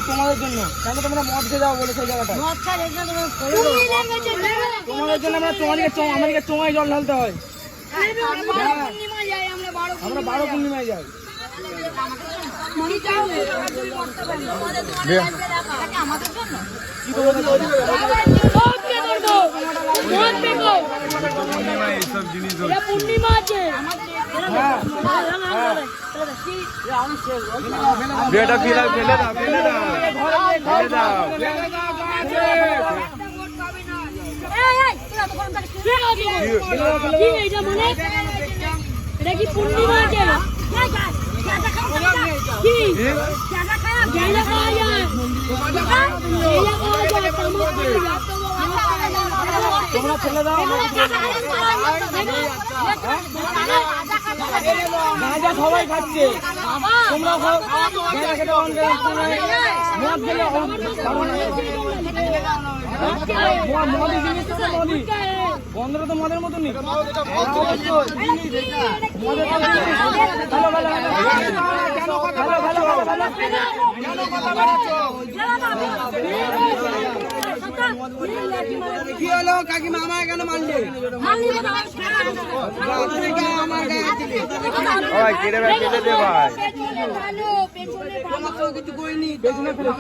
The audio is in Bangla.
তোমাদের জন্য। কেন তোমরা মদ খেয়ে যাও বলে সেই জায়গাটা? তোমাদের জন্য আমাদেরকে চোঙায় জল ঢালতে হয়। আমরা 12 পূর্ণিমায় যাই। বেটা ফেলে দাও, ফেলে দাও, ফেলে দাও। এটা কি পূর্ণিমা আছে? তোমরা ফেলে দাও। গাঁজা সবাই খাচ্ছে, তোমরা খেতে মদ খেলে মদি জিনিস তো মদি বন্ধরা তো মদের মতনই। কি হলো কাকিমা আমায় কেন মারলে? কেটে দে ভাই। কিছু করিনি, পেছনে ফেলে